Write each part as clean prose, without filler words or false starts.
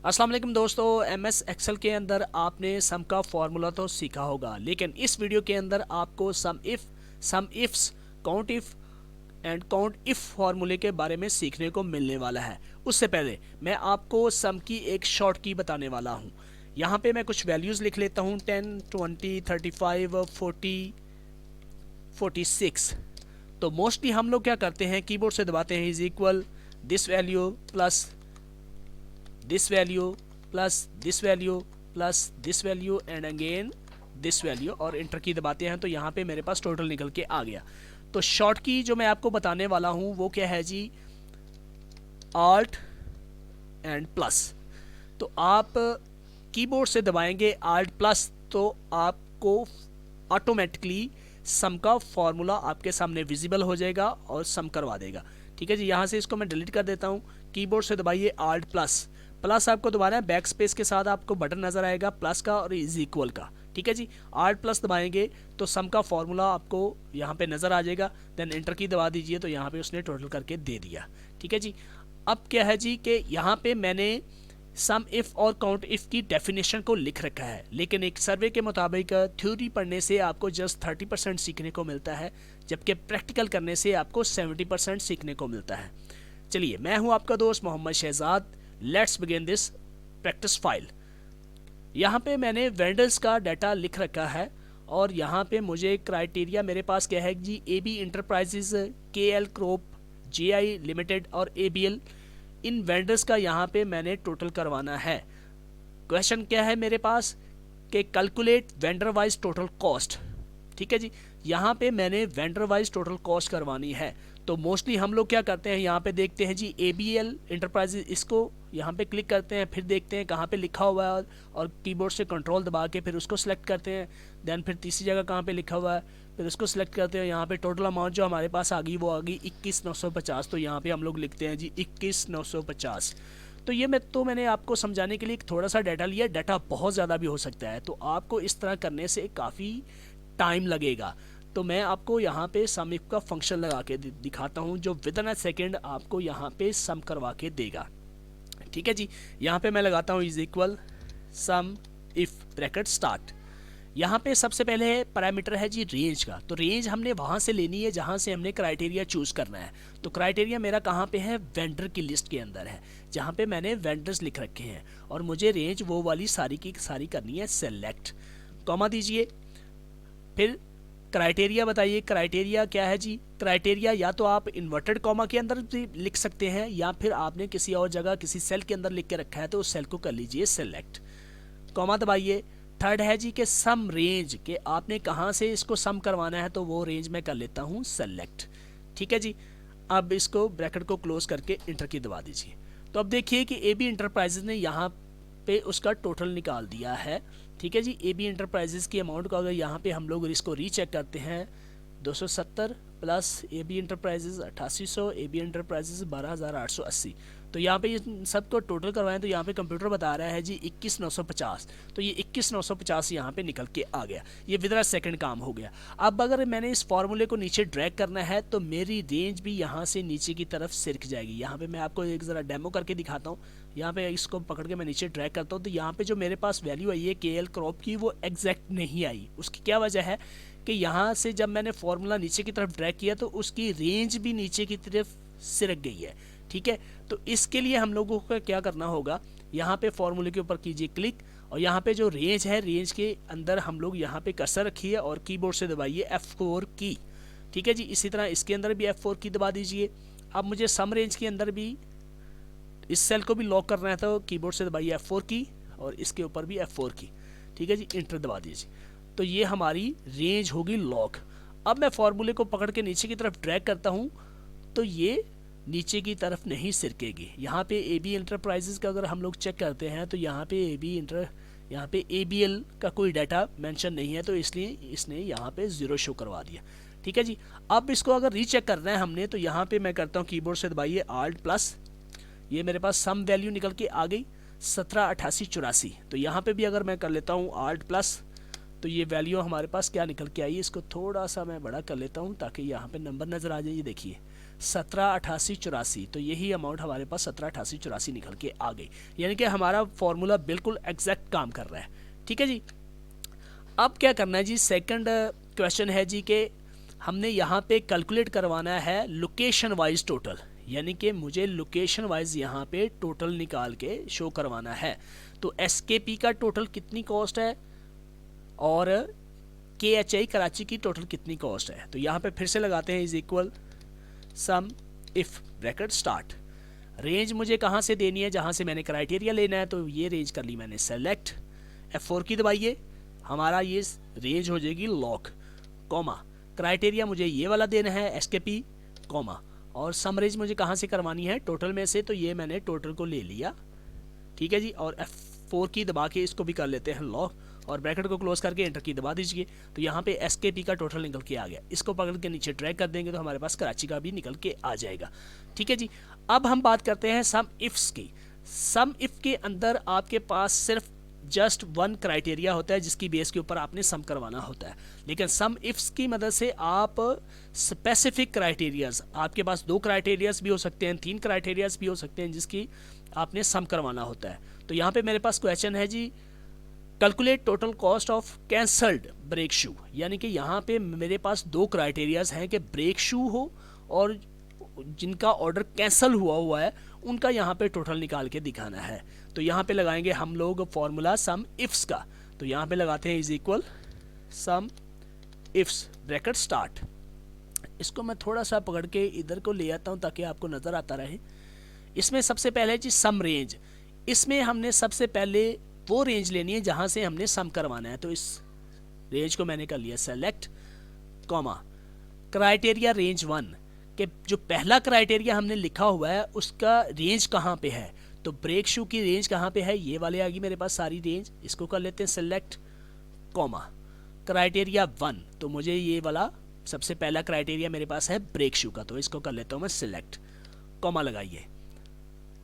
अस्सलाम वालेकुम दोस्तों, एमएस एक्सेल के अंदर आपने सम का फॉर्मूला तो सीखा होगा, लेकिन इस वीडियो के अंदर आपको सम ifs, count if and count if फार्मूले के बारे में सीखने को मिलने वाला है। उससे पहले मैं आपको सम की एक शॉर्ट की बताने वाला हूँ। यहाँ पे मैं कुछ वैल्यूज़ लिख लेता हूँ 10, 20, 35, 40, 46। तो मोस्टली हम लोग क्या करते हैं, कीबोर्ड से दबाते हैं is equal this value plus this value plus this value plus this value and again this value और इंटर की दबाते हैं तो यहाँ पे मेरे पास टोटल निकल के आ गया। तो शॉर्ट की जो मैं आपको बताने वाला हूँ वो क्या है जी, Alt एंड प्लस। तो आप कीबोर्ड से दबाएंगे Alt प्लस तो आपको ऑटोमेटिकली सम का फॉर्मूला आपके सामने विजिबल हो जाएगा और सम करवा देगा। ठीक है जी, यहाँ से इसको मैं डिलीट कर देता हूँ। कीबोर्ड से दबाइए Alt प्लस, प्लस आपको दबाना है, बैक स्पेस के साथ आपको बटन नजर आएगा प्लस का और इज इक्वल का। ठीक है जी, Alt प्लस दबाएंगे तो सम का फॉर्मूला आपको यहाँ पे नजर आ जाएगा। देन एंटर की दबा दीजिए तो यहाँ पे उसने टोटल करके दे दिया। ठीक है जी, अब क्या है जी कि यहाँ पे मैंने सम इफ और काउंट इफ की डेफिनेशन को लिख रखा है, लेकिन एक सर्वे के मुताबिक थ्योरी पढ़ने से आपको जस्ट 30% सीखने को मिलता है, जबकि प्रैक्टिकल करने से आपको 70% सीखने को मिलता है। चलिए, मैं हूं आपका दोस्त Mohammad Shahzad. Let's begin this practice file. यहाँ पे मैंने वेंडर्स का डाटा लिख रखा है और यहाँ पे मुझे क्राइटेरिया मेरे पास क्या है जी, AB enterprises, KL crop, JI limited और ABL, इन वेंडर्स का यहाँ पे मैंने टोटल करवाना है। क्वेश्चन क्या है मेरे पास कि calculate vendor wise total cost. ठीक है जी, यहाँ पे मैंने वेंडर वाइज टोटल कॉस्ट करवानी है। तो मोस्टली हम लोग क्या करते हैं, यहाँ पे देखते हैं जी ABL इंटरप्राइजेज, इसको यहाँ पे क्लिक करते हैं, फिर देखते हैं कहाँ पे लिखा हुआ है और कीबोर्ड से कंट्रोल दबा के फिर उसको सिलेक्ट करते हैं। देन फिर तीसरी जगह कहाँ पे लिखा हुआ है, फिर उसको सिलेक्ट करते हैं। यहाँ पे टोटल अमाउंट जो हमारे पास आ गई वो आ गई 21,950। तो यहाँ पे हम लोग लिखते हैं जी 21,950। तो ये मैंने आपको समझाने के लिए एक थोड़ा सा डाटा लिया। डाटा बहुत ज़्यादा भी हो सकता है, तो आपको इस तरह करने से काफ़ी टाइम लगेगा। तो मैं आपको यहाँ पे सम इफ का फंक्शन लगा के दिखाता हूँ जो विद इन अ सेकेंड आपको यहाँ पे सम करवा के देगा। ठीक है जी, यहाँ पे मैं लगाता हूँ is equal some if bracket start. यहाँ पे सबसे पहले पैरामीटर है जी रेंज का। तो रेंज हमने वहाँ से लेनी है जहाँ से हमने क्राइटेरिया चूज़ करना है। तो क्राइटेरिया मेरा कहाँ पे है, वेंडर की लिस्ट के अंदर है, जहाँ पे मैंने वेंडर्स लिख रखे हैं और मुझे रेंज वो वाली सारी की सारी करनी है सेलेक्ट। कॉमा दीजिए, फिर क्राइटेरिया बताइए। क्राइटेरिया क्या है जी, क्राइटेरिया या तो आप इन्वर्टेड कॉमा के अंदर भी लिख सकते हैं या फिर आपने किसी और जगह किसी सेल के अंदर लिख के रखा है तो उस सेल को कर लीजिए सेलेक्ट। कॉमा दबाइए। थर्ड है जी कि सम रेंज, के आपने कहाँ से इसको सम करवाना है तो वो रेंज में कर लेता हूँ सेलेक्ट। ठीक है जी, अब इसको ब्रैकेट को क्लोज करके इंटर की दबा दीजिए। तो अब देखिए कि AB इंटरप्राइजेज ने यहाँ पे उसका टोटल निकाल दिया है। ठीक है जी, AB इंटरप्राइजेज की अमाउंट को अगर यहाँ पे हम लोग इसको रीचेक करते हैं 270 plus AB enterprises 8800, AB enterprises 12,880। तो यहाँ पे सबको टोटल करवाएं तो यहाँ पे कंप्यूटर बता रहा है जी 21,950। तो ये 21,950 यहाँ पे निकल के आ गया। ये विद इन सेकंड काम हो गया। अब अगर मैंने इस फार्मूले को नीचे ड्रैग करना है तो मेरी रेंज भी यहाँ से नीचे की तरफ सिरक जाएगी। यहाँ पे मैं आपको एक ज़रा डेमो करके दिखाता हूँ। यहाँ पे इसको पकड़ के मैं नीचे ड्रैग करता हूँ तो यहाँ पे जो मेरे पास वैल्यू आई है KL क्रॉप की वो एग्जैक्ट नहीं आई। उसकी क्या वजह है कि यहाँ से जब मैंने फार्मूला नीचे की तरफ ड्रैग किया तो उसकी रेंज भी नीचे की तरफ सिरक गई है। ठीक है, तो इसके लिए हम लोगों को क्या करना होगा, यहाँ पे फॉर्मूले के ऊपर कीजिए क्लिक और यहाँ पे जो रेंज है, रेंज के अंदर हम लोग यहाँ पे कर्सर रखिए और कीबोर्ड से दबाइए F4 की। ठीक है जी, इसी तरह इसके अंदर भी F4 की दबा दीजिए। अब मुझे सम रेंज के अंदर भी इस सेल को भी लॉक करना है तो कीबोर्ड से दबाइए F4 की और इसके ऊपर भी F4 की। ठीक है जी, इंटर दबा दीजिए। तो ये हमारी रेंज होगी लॉक। अब मैं फॉर्मूले को पकड़ के नीचे की तरफ ड्रैग करता हूँ तो ये नीचे की तरफ नहीं सिरकेगी। यहाँ पे AB इंटरप्राइजेज का अगर हम लोग चेक करते हैं तो यहाँ पे यहाँ पे ABL का कोई डाटा मेंशन नहीं है तो इसलिए इसने यहाँ पे 0 शो करवा दिया। ठीक है जी, अब इसको अगर रीचेक करना है हमने तो यहाँ पे मैं करता हूँ कीबोर्ड से दबाइए Alt प्लस। ये मेरे पास सम वैल्यू निकल के आ गई 178884। तो यहाँ पे भी अगर मैं कर लेता हूँ Alt प्लस तो ये वैल्यू हमारे पास क्या निकल के आई। इसको थोड़ा सा मैं बड़ा कर लेता हूँ ताकि यहाँ पे नंबर नज़र आ जाए। ये देखिए 178884, तो यही अमाउंट हमारे पास 178884 निकल के आ गई, यानी कि हमारा फॉर्मूला बिल्कुल एग्जैक्ट काम कर रहा है। ठीक है जी। अब क्या करना है जी, सेकंड क्वेश्चन है जी कि हमने यहाँ पे कैलकुलेट करवाना है लोकेशन वाइज टोटल, यानी कि मुझे लोकेशन वाइज यहाँ पे टोटल निकाल के शो करवाना है। तो SKP का टोटल कितनी कॉस्ट है और KHI कराची की टोटल कितनी कॉस्ट है। तो यहाँ पे फिर से लगाते हैं is equal some if bracket start. Range मुझे कहाँ से देनी है, जहाँ से मैंने क्राइटेरिया लेना है, तो ये रेंज कर ली मैंने सेलेक्ट, F4 की दबाइए, हमारा ये रेंज हो जाएगी लॉक, कॉमा क्राइटेरिया मुझे ये वाला देना है SKP, कॉमा और सम रेंज मुझे कहाँ से करवानी है, टोटल में से, तो ये मैंने टोटल को ले लिया। ठीक है जी, और F4 की दबा के इसको भी कर लेते हैं लॉक और ब्रैकेट को क्लोज करके एंटर की दबा दीजिए। तो यहाँ पे SKP का टोटल निकल के आ गया, इसको पकड़ के नीचे ड्रैग कर देंगे तो हमारे पास कराची का भी निकल के आ जाएगा। ठीक है जी। अब हम बात करते हैं सम इफ्स की। सम इफ के अंदर आपके पास सिर्फ जस्ट वन क्राइटेरिया होता है जिसकी बेस के ऊपर आपने सम करवाना होता है, लेकिन सम इफ्स की मदद से आप स्पेसिफिक क्राइटेरियाज, आपके पास 2 क्राइटेरियाज भी हो सकते हैं, 3 क्राइटेरियाज भी हो सकते हैं जिसकी आपने सम करवाना होता है। तो यहाँ पे मेरे पास क्वेश्चन है जी calculate total cost of cancelled brake shoe, यानी कि यहाँ पे मेरे पास 2 क्राइटेरियाज हैं कि ब्रेक शू हो और जिनका ऑर्डर कैंसिल हुआ है उनका यहाँ पे टोटल निकाल के दिखाना है। तो यहाँ पे लगाएंगे हम लोग फॉर्मूला सम इफ्स का। तो यहाँ पे लगाते हैं is equal sumifs bracket start. इसको मैं थोड़ा सा पकड़ के इधर को ले आता हूँ ताकि आपको नज़र आता रहे। इसमें सबसे पहले जी सम रेंज, इसमें हमने सबसे पहले वो रेंज लेनी है जहाँ से हमने सम करवाना है। तो इस रेंज को मैंने कर लिया सेलेक्ट, कॉमा क्राइटेरिया रेंज 1 के जो पहला क्राइटेरिया हमने लिखा हुआ है उसका रेंज कहाँ पे है, तो ब्रेक शू की रेंज कहाँ पे है, ये वाले आ गई मेरे पास सारी रेंज, इसको कर लेते हैं सेलेक्ट, कॉमा क्राइटेरिया 1, तो मुझे ये वाला सबसे पहला क्राइटेरिया मेरे पास है ब्रेक शू का, तो इसको कर लेता हूँ मैं सिलेक्ट, कॉमा लगाइए।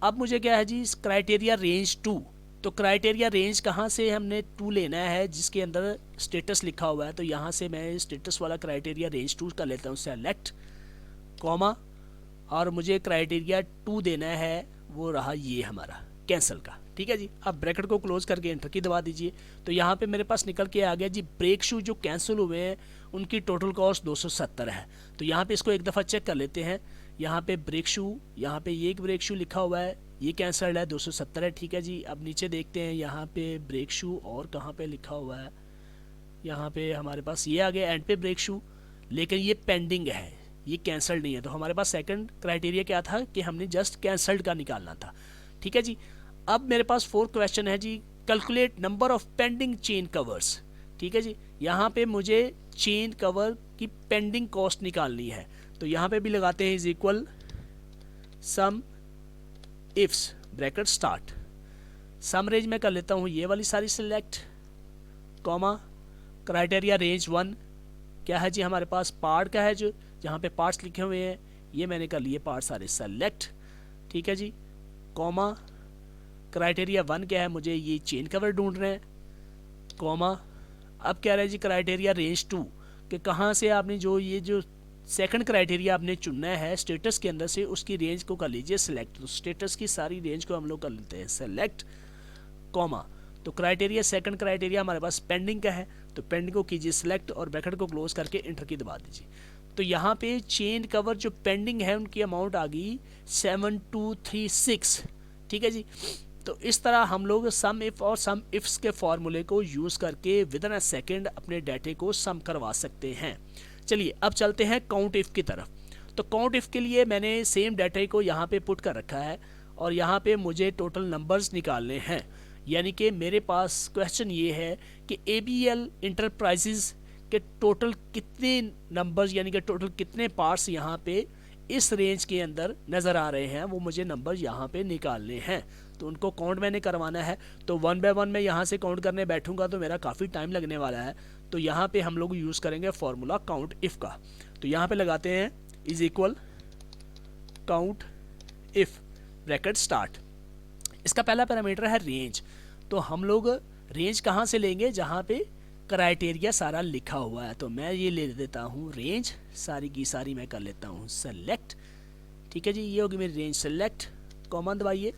अब मुझे क्या है जी क्राइटेरिया रेंज 2, तो क्राइटेरिया रेंज कहाँ से हमने 2 लेना है जिसके अंदर स्टेटस लिखा हुआ है, तो यहाँ से मैं स्टेटस वाला क्राइटेरिया रेंज 2 कर लेता हूँ सेलेक्ट, कॉमा और मुझे क्राइटेरिया 2 देना है, वो रहा ये हमारा कैंसिल का। ठीक है जी। अब ब्रैकेट को क्लोज करके एंटर की दबा दीजिए। तो यहाँ पे मेरे पास निकल के आ गया जी ब्रेक शू जो कैंसिल हुए हैं उनकी टोटल कॉस्ट 270 है। तो यहाँ पे इसको एक दफ़ा चेक कर लेते हैं। यहाँ पे ब्रेक शू, यहाँ पे ये एक ब्रेक शू लिखा हुआ है, ये कैंसल्ड है, 270 है। ठीक है जी। अब नीचे देखते हैं यहाँ पे ब्रेक शू और कहाँ पे लिखा हुआ है, यहाँ पे हमारे पास ये आ गया एंड पे ब्रेक शू, लेकिन ये पेंडिंग है, ये कैंसल्ड नहीं है। तो हमारे पास सेकंड क्राइटेरिया क्या था कि हमने जस्ट कैंसल्ड का निकालना था। ठीक है जी। अब मेरे पास 4 क्वेश्चन है जी calculate number of pending chain covers. ठीक है जी। यहाँ पे मुझे चेन कवर की पेंडिंग कॉस्ट निकालनी है, तो यहाँ पे भी लगाते हैं is equal sumifs bracket start. Sum range में कर लेता हूँ ये वाली सारी सिलेक्ट, कॉमा क्राइटेरिया रेंज 1 क्या है जी हमारे पास पार्ट का है, जो जहाँ पे पार्ट्स लिखे हुए हैं ये मैंने कर लिए पार्ट सारे सेलेक्ट। ठीक है जी। कॉमा क्राइटेरिया 1 क्या है, मुझे ये चेन कवर ढूंढ रहे हैं, कॉमा अब कह रहे हैं जी क्राइटेरिया रेंज 2 कि कहाँ से आपने जो ये जो सेकंड क्राइटेरिया आपने चुनना है स्टेटस के अंदर से उसकी रेंज को कर लीजिए सिलेक्ट। तो स्टेटस की सारी रेंज को हम लोग कर लेते हैं सेलेक्ट, कॉमा तो क्राइटेरिया सेकंड क्राइटेरिया हमारे पास पेंडिंग का है, तो पेंडिंग को कीजिए सिलेक्ट और ब्रैकेट को क्लोज करके एंटर की दबा दीजिए। तो यहाँ पे चेन कवर जो पेंडिंग है उनकी अमाउंट आ गई 7236। ठीक है जी। तो इस तरह हम लोग सम इफ और सम इफ्स के फॉर्मूले को यूज़ करके विद इन अ सेकेंड अपने डाटे को सम करवा सकते हैं। चलिए अब चलते हैं काउंट इफ की तरफ। तो काउंट इफ के लिए मैंने सेम डाटे को यहाँ पे पुट कर रखा है और यहाँ पे मुझे टोटल नंबर्स निकालने हैं। यानी कि मेरे पास क्वेश्चन ये है कि ABL इंटरप्राइजेज के टोटल कितने नंबर्स यानी कि टोटल कितने पार्ट्स यहाँ पे इस रेंज के अंदर नज़र आ रहे हैं, वो मुझे नंबर यहाँ पे निकालने हैं। तो उनको काउंट मैंने करवाना है। तो 1 बाय 1 मैं यहाँ से काउंट करने बैठूंगा तो मेरा काफ़ी टाइम लगने वाला है। तो यहाँ पे हम लोग यूज़ करेंगे फॉर्मूला काउंट इफ़ का। तो यहाँ पे लगाते हैं is equal count if bracket start. इसका पहला पैरामीटर है रेंज। तो हम लोग रेंज कहाँ से लेंगे, जहाँ पे क्राइटेरिया सारा लिखा हुआ है। तो मैं ये ले देता हूँ रेंज सारी की सारी मैं कर लेता हूँ सेलेक्ट, ठीक है जी, ये होगी मेरी रेंज। सेलेक्ट, कॉमा दबाइए।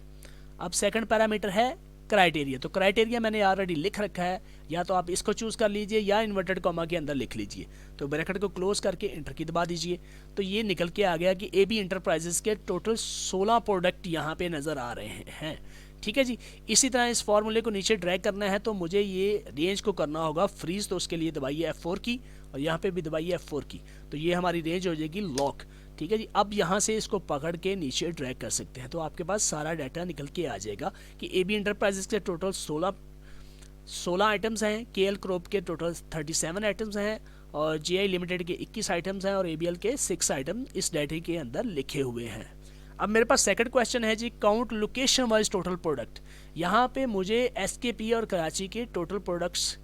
अब सेकंड पैरामीटर है क्राइटेरिया, तो क्राइटेरिया मैंने ऑलरेडी लिख रखा है, या तो आप इसको चूज़ कर लीजिए या इन्वर्टेड कॉमा के अंदर लिख लीजिए। तो ब्रैकेट को क्लोज करके एंटर की दबा दीजिए। तो ये निकल के आ गया कि AB इंटरप्राइजेस के टोटल 16 प्रोडक्ट यहाँ पे नज़र आ रहे हैं। ठीक है जी। इसी तरह इस फॉर्मूले को नीचे ड्रैग करना है तो मुझे ये रेंज को करना होगा फ्रीज, तो उसके लिए दबाइए F4 की और यहाँ पे भी दबाइए F4 की, तो ये हमारी रेंज हो जाएगी लॉक। ठीक है जी। अब यहाँ से इसको पकड़ के नीचे ड्रैग कर सकते हैं, तो आपके पास सारा डाटा निकल के आ जाएगा कि AB इंटरप्राइजेस के टोटल 16 आइटम्स हैं, KL क्रॉप के टोटल 37 आइटम्स हैं, और JI लिमिटेड के 21 आइटम्स हैं, और ABL के 6 आइटम इस डाटा के अंदर लिखे हुए हैं। अब मेरे पास सेकंड क्वेश्चन है जी, count location wise total product. यहाँ पे मुझे SKP और कराची के टोटल प्रोडक्ट्स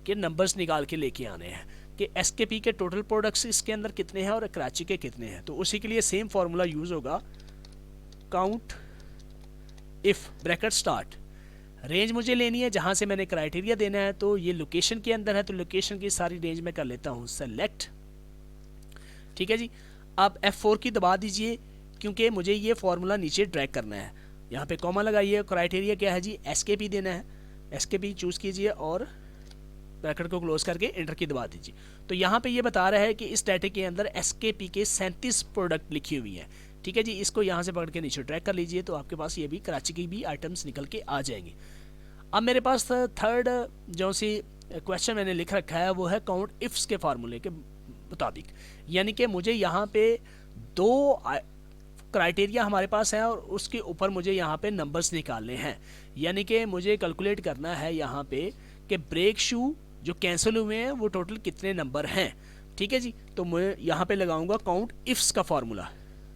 के नंबर्स निकाल के लेके आने हैं कि SKP के टोटल प्रोडक्ट्स इसके अंदर कितने हैं और कराची के कितने हैं। तो उसी के लिए सेम फार्मूला यूज़ होगा, count if bracket start. Range मुझे लेनी है जहाँ से मैंने क्राइटेरिया देना है, तो ये लोकेशन के अंदर है, तो लोकेशन की सारी रेंज में कर लेता हूँ सेलेक्ट। ठीक है जी। अब F4 की दबा दीजिए क्योंकि मुझे ये फार्मूला नीचे ड्रैग करना है। यहाँ पे कॉमा लगाइए, क्राइटेरिया क्या है जी, SKP देना है, SKP चूज़ कीजिए और ब्रैकेट को क्लोज करके एंटर की दबा दीजिए। तो यहाँ पे ये बता रहा है कि इस डाटा के अंदर SKP के 37 प्रोडक्ट लिखी हुई हैं। ठीक है जी। इसको यहाँ से पकड़ के नीचे ड्रैग कर लीजिए, तो आपके पास ये भी कराची की भी आइटम्स निकल के आ जाएंगे। अब मेरे पास थर्ड जो सी क्वेश्चन मैंने लिख रखा है वो है काउंट इफ्स के फार्मूले के मुताबिक, यानी कि मुझे यहाँ पे 2 क्राइटेरिया हमारे पास है और उसके ऊपर मुझे यहाँ पे नंबर्स निकालने हैं, यानी कि मुझे कैलकुलेट करना है यहाँ पे कि ब्रेक शू जो कैंसिल हुए हैं वो टोटल कितने नंबर हैं। ठीक है जी। तो मैं यहाँ पे लगाऊंगा काउंट इफ्स का formula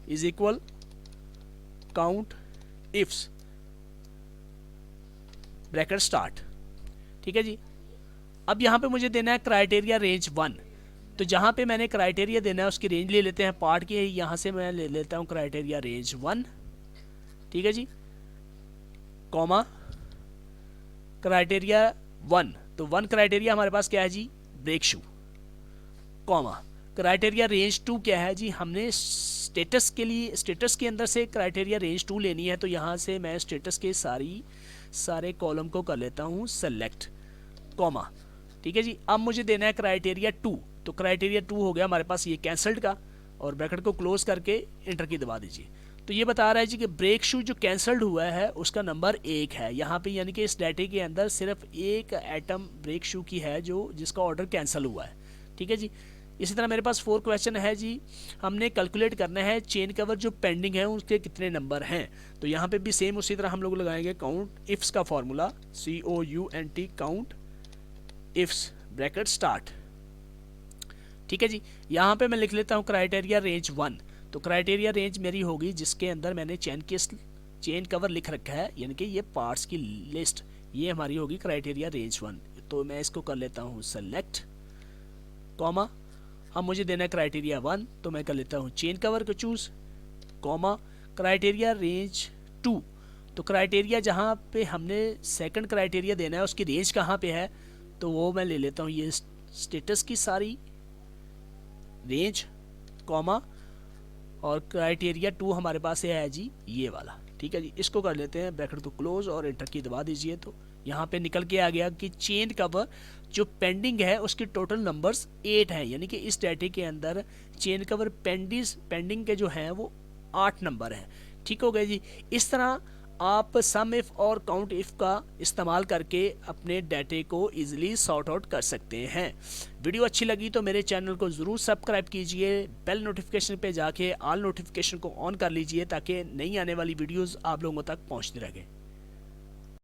is equal count ifs bracket start. ठीक है जी। अब यहाँ पे मुझे देना है क्राइटेरिया रेंज 1, तो जहाँ पे मैंने क्राइटेरिया देना है उसकी रेंज ले लेते हैं पार्ट की, यहाँ से मैं ले लेता हूँ क्राइटेरिया रेंज 1। ठीक है जी। कॉमा क्राइटेरिया 1, तो 1 क्राइटेरिया हमारे पास क्या है जी, brake shoe. Comma criteria range 2 क्या है जी, हमने स्टेटस के लिए स्टेटस के अंदर से क्राइटेरिया रेंज 2 लेनी है, तो यहाँ से मैं स्टेटस के सारे कॉलम को कर लेता हूँ सेलेक्ट, कॉमा। ठीक है जी। अब मुझे देना है क्राइटेरिया 2, तो क्राइटेरिया 2 हो गया हमारे पास ये कैंसल्ड का, और ब्रैकेट को क्लोज करके एंटर की दबा दीजिए। तो ये बता रहा है जी कि ब्रेक शू जो कैंसल्ड हुआ है उसका नंबर 1 है यहाँ पे, यानी कि इस डाटे के अंदर सिर्फ एक आइटम ब्रेक शू की है जो जिसका ऑर्डर कैंसिल हुआ है। ठीक है जी। इसी तरह मेरे पास 4 क्वेश्चन है जी, हमने कैलकुलेट करना है चेन कवर जो पेंडिंग है उसके कितने नंबर हैं। तो यहाँ पे भी सेम उसी तरह हम लोग लगाएंगे काउंट इफ्स का formula COUNT count ifs bracket start. ठीक है जी। यहाँ पे मैं लिख लेता हूँ क्राइटेरिया रेंज 1, तो क्राइटेरिया रेंज मेरी होगी जिसके अंदर मैंने चेन कवर लिख रखा है, यानी कि ये पार्ट्स की लिस्ट, ये हमारी होगी क्राइटेरिया रेंज 1। तो मैं इसको कर लेता हूँ सेलेक्ट, कॉमा। अब मुझे देना है क्राइटेरिया 1, तो मैं कर लेता हूँ चेन कवर को चूज़, कॉमा क्राइटेरिया रेंज 2, तो क्राइटेरिया जहाँ पे हमने सेकंड क्राइटेरिया देना है उसकी रेंज कहाँ पे है, तो वो मैं ले लेता हूँ ये स्टेटस की सारी रेंज, कॉमा, और क्राइटेरिया 2 हमारे पास है जी ये वाला। ठीक है जी। इसको कर लेते हैं, ब्रैकेट को क्लोज और एंटर की दबा दीजिए। तो यहाँ पे निकल के आ गया कि चेन कवर जो पेंडिंग है उसके टोटल नंबर्स 8 हैं, यानी कि इस डाटे के अंदर चेन कवर पेंडिंग के जो हैं वो 8 नंबर हैं। ठीक हो गया जी। इस तरह आप सम इफ और काउंट इफ का इस्तेमाल करके अपने डाटे को इजीली सॉर्ट आउट कर सकते हैं। वीडियो अच्छी लगी तो मेरे चैनल को ज़रूर सब्सक्राइब कीजिए, बेल नोटिफिकेशन पे जाके ऑल नोटिफिकेशन को ऑन कर लीजिए ताकि नई आने वाली वीडियोस आप लोगों तक पहुंचती रहे।